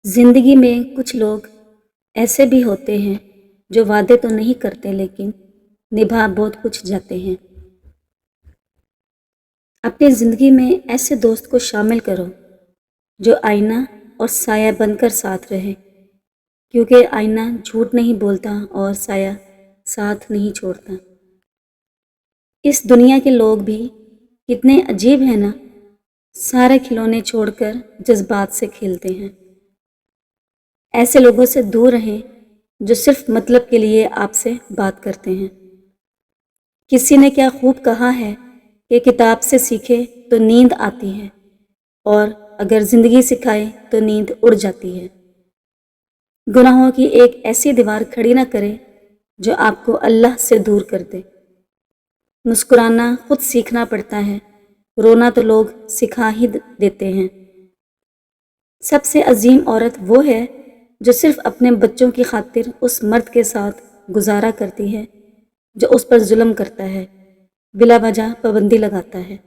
زندگی میں کچھ لوگ ایسے بھی ہوتے ہیں جو وعدے تو نہیں کرتے لیکن نبھا بہت کچھ جاتے ہیں۔ اپنی زندگی میں ایسے دوست کو شامل کرو جو آئینہ اور سایہ بن کر ساتھ رہے، کیونکہ آئینہ جھوٹ نہیں بولتا اور سایہ ساتھ نہیں چھوڑتا۔ اس دنیا کے لوگ بھی کتنے عجیب ہیں نا، سارے کھلونے چھوڑ کر جذبات سے کھیلتے ہیں۔ ایسے لوگوں سے دور رہیں جو صرف مطلب کے لیے آپ سے بات کرتے ہیں۔ کسی نے کیا خوب کہا ہے کہ کتاب سے سیکھے تو نیند آتی ہے اور اگر زندگی سکھائے تو نیند اڑ جاتی ہے۔ گناہوں کی ایک ایسی دیوار کھڑی نہ کرے جو آپ کو اللہ سے دور کر دے۔ مسکرانا خود سیکھنا پڑتا ہے، رونا تو لوگ سکھا ہی دیتے ہیں۔ سب سے عظیم عورت وہ ہے جو صرف اپنے بچوں کی خاطر اس مرد کے ساتھ گزارا کرتی ہے جو اس پر ظلم کرتا ہے، بلا وجہ پابندی لگاتا ہے۔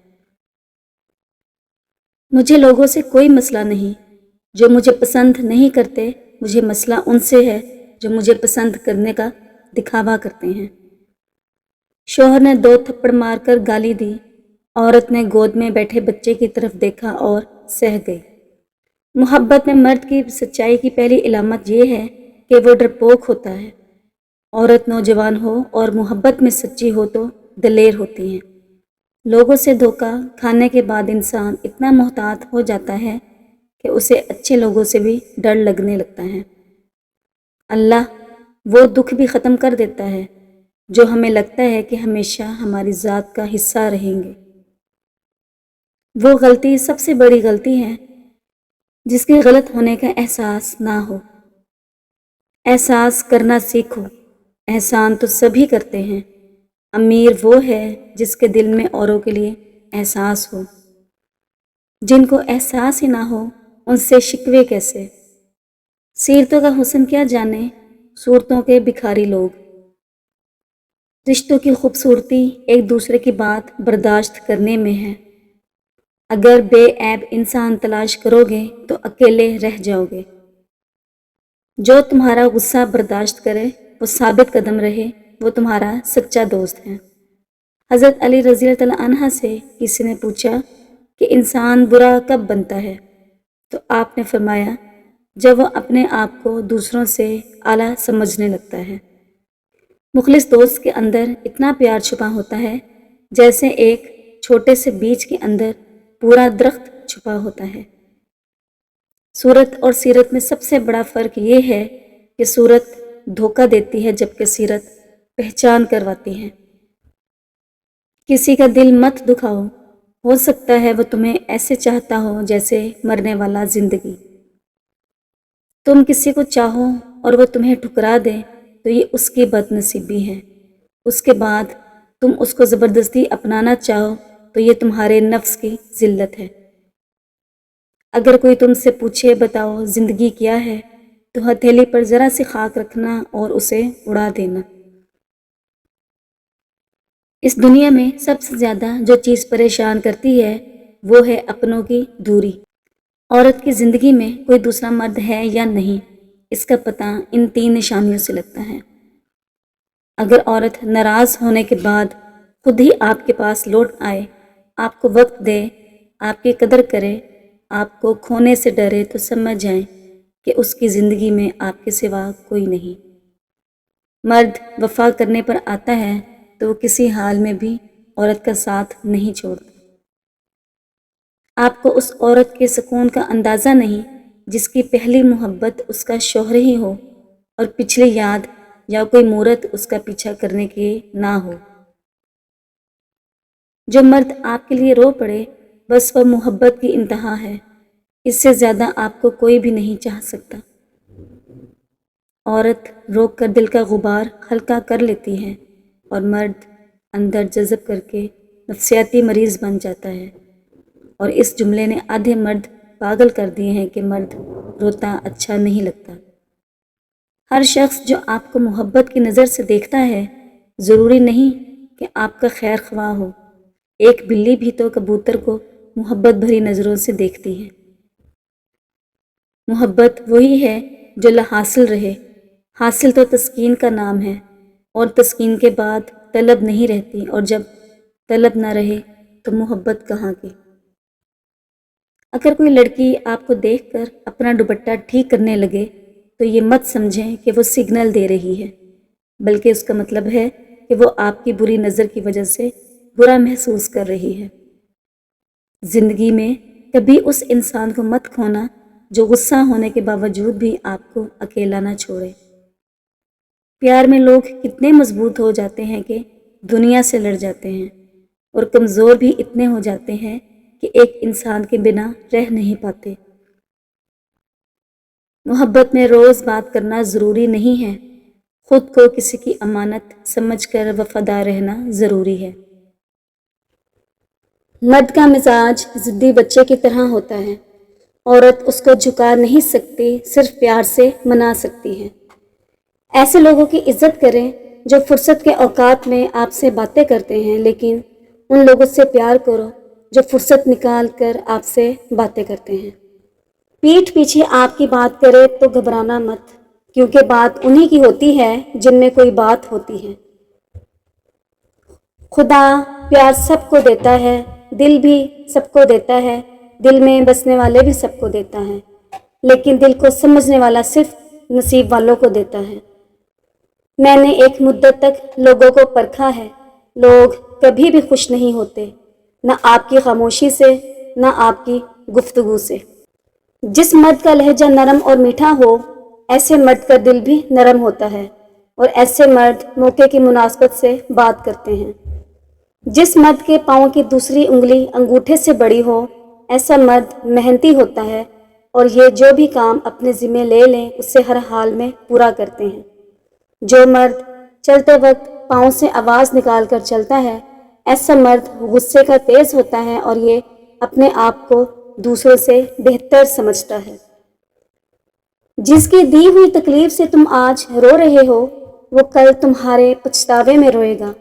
مجھے لوگوں سے کوئی مسئلہ نہیں جو مجھے پسند نہیں کرتے، مجھے مسئلہ ان سے ہے جو مجھے پسند کرنے کا دکھاوا کرتے ہیں۔ شوہر نے 2 تھپڑ مار کر گالی دی، عورت نے گود میں بیٹھے بچے کی طرف دیکھا اور سہ گئی۔ محبت میں مرد کی سچائی کی پہلی علامت یہ ہے کہ وہ ڈرپوک ہوتا ہے۔ عورت نوجوان ہو اور محبت میں سچی ہو تو دلیر ہوتی ہے۔ لوگوں سے دھوکہ کھانے کے بعد انسان اتنا محتاط ہو جاتا ہے کہ اسے اچھے لوگوں سے بھی ڈر لگنے لگتا ہے۔ اللہ وہ دکھ بھی ختم کر دیتا ہے جو ہمیں لگتا ہے کہ ہمیشہ ہماری ذات کا حصہ رہیں گے۔ وہ غلطی سب سے بڑی غلطی ہے جس کے غلط ہونے کا احساس نہ ہو۔ احساس کرنا سیکھو، احسان تو سبھی کرتے ہیں، امیر وہ ہے جس کے دل میں اوروں کے لیے احساس ہو۔ جن کو احساس ہی نہ ہو ان سے شکوے کیسے؟ سیرتوں کا حسن کیا جانے صورتوں کے بکھاری لوگ۔ رشتوں کی خوبصورتی ایک دوسرے کی بات برداشت کرنے میں ہے۔ اگر بے عیب انسان تلاش کرو گے تو اکیلے رہ جاؤ گے۔ جو تمہارا غصہ برداشت کرے وہ ثابت قدم رہے، وہ تمہارا سچا دوست ہے۔ حضرت علی رضی اللہ عنہ سے کسی نے پوچھا کہ انسان برا کب بنتا ہے؟ تو آپ نے فرمایا جب وہ اپنے آپ کو دوسروں سے اعلیٰ سمجھنے لگتا ہے۔ مخلص دوست کے اندر اتنا پیار چھپا ہوتا ہے جیسے ایک چھوٹے سے بیج کے اندر پورا درخت چھپا ہوتا ہے۔ صورت اور سیرت میں سب سے بڑا فرق یہ ہے کہ صورت دھوکہ دیتی ہے جبکہ سیرت پہچان کرواتی ہے۔ کسی کا دل مت دکھاؤ، ہو سکتا ہے وہ تمہیں ایسے چاہتا ہو جیسے مرنے والا زندگی۔ تم کسی کو چاہو اور وہ تمہیں ٹھکرا دے تو یہ اس کی بد نصیبی ہے۔ اس کے بعد تم اس کو زبردستی اپنانا چاہو تو یہ تمہارے نفس کی ذلت ہے۔ اگر کوئی تم سے پوچھے بتاؤ زندگی کیا ہے تو ہتھیلی پر ذرا سی خاک رکھنا اور اسے اڑا دینا۔ اس دنیا میں سب سے زیادہ جو چیز پریشان کرتی ہے وہ ہے اپنوں کی دوری۔ عورت کی زندگی میں کوئی دوسرا مرد ہے یا نہیں، اس کا پتہ ان 3 نشانیوں سے لگتا ہے۔ اگر عورت ناراض ہونے کے بعد خود ہی آپ کے پاس لوٹ آئے، آپ کو وقت دے، آپ کی قدر کرے، آپ کو کھونے سے ڈرے تو سمجھ جائیں کہ اس کی زندگی میں آپ کے سوا کوئی نہیں۔ مرد وفا کرنے پر آتا ہے تو وہ کسی حال میں بھی عورت کا ساتھ نہیں چھوڑتا۔ آپ کو اس عورت کے سکون کا اندازہ نہیں جس کی پہلی محبت اس کا شوہر ہی ہو اور پچھلی یاد یا کوئی مورت اس کا پیچھا کرنے کے نہ ہو۔ جو مرد آپ کے لیے رو پڑے بس وہ محبت کی انتہا ہے، اس سے زیادہ آپ کو کوئی بھی نہیں چاہ سکتا۔ عورت روک کر دل کا غبار ہلکا کر لیتی ہے اور مرد اندر جذب کر کے نفسیاتی مریض بن جاتا ہے، اور اس جملے نے آدھے مرد پاگل کر دیے ہیں کہ مرد روتا اچھا نہیں لگتا۔ ہر شخص جو آپ کو محبت کی نظر سے دیکھتا ہے ضروری نہیں کہ آپ کا خیر خواہ ہو۔ ایک بلی بھی تو کبوتر کو محبت بھری نظروں سے دیکھتی ہے۔ محبت وہی ہے جو لا حاصل رہے. حاصل تو تسکین کا نام ہے، اور تسکین کے بعد طلب نہیں رہتی، اور جب طلب نہ رہے تو محبت کہاں کی. اگر کوئی لڑکی آپ کو دیکھ کر اپنا دوپٹہ ٹھیک کرنے لگے تو یہ مت سمجھیں کہ وہ سگنل دے رہی ہے، بلکہ اس کا مطلب ہے کہ وہ آپ کی بری نظر کی وجہ سے برا محسوس کر رہی ہے. زندگی میں کبھی اس انسان کو مت کھونا جو غصہ ہونے کے باوجود بھی آپ کو اکیلا نہ چھوڑے. پیار میں لوگ کتنے مضبوط ہو جاتے ہیں کہ دنیا سے لڑ جاتے ہیں، اور کمزور بھی اتنے ہو جاتے ہیں کہ ایک انسان کے بنا رہ نہیں پاتے. محبت میں روز بات کرنا ضروری نہیں ہے، خود کو کسی کی امانت سمجھ کر وفادار رہنا ضروری ہے. مرد کا مزاج ضدی بچے کی طرح ہوتا ہے. عورت اس کو جھکا نہیں سکتی، صرف پیار سے منا سکتی ہے. ایسے لوگوں کی عزت کریں جو فرصت کے اوقات میں آپ سے باتیں کرتے ہیں، لیکن ان لوگوں سے پیار کرو جو فرصت نکال کر آپ سے باتیں کرتے ہیں. پیٹھ پیچھے آپ کی بات کرے تو گھبرانا مت، کیونکہ بات انہی کی ہوتی ہے جن میں کوئی بات ہوتی ہے. خدا پیار سب کو دیتا ہے، دل بھی سب کو دیتا ہے، دل میں بسنے والے بھی سب کو دیتا ہے، لیکن دل کو سمجھنے والا صرف نصیب والوں کو دیتا ہے. میں نے ایک مدت تک لوگوں کو پرکھا ہے. لوگ کبھی بھی خوش نہیں ہوتے، نہ آپ کی خاموشی سے، نہ آپ کی گفتگو سے. جس مرد کا لہجہ نرم اور میٹھا ہو، ایسے مرد کا دل بھی نرم ہوتا ہے، اور ایسے مرد موقع کی مناسبت سے بات کرتے ہیں. جس مرد کے پاؤں کی دوسری انگلی انگوٹھے سے بڑی ہو، ایسا مرد محنتی ہوتا ہے، اور یہ جو بھی کام اپنے ذمہ لے لیں اسے ہر حال میں پورا کرتے ہیں. جو مرد چلتے وقت پاؤں سے آواز نکال کر چلتا ہے، ایسا مرد غصے کا تیز ہوتا ہے، اور یہ اپنے آپ کو دوسروں سے بہتر سمجھتا ہے. جس کی دی ہوئی تکلیف سے تم آج رو رہے ہو، وہ کل تمہارے پچھتاوے میں روئے گا.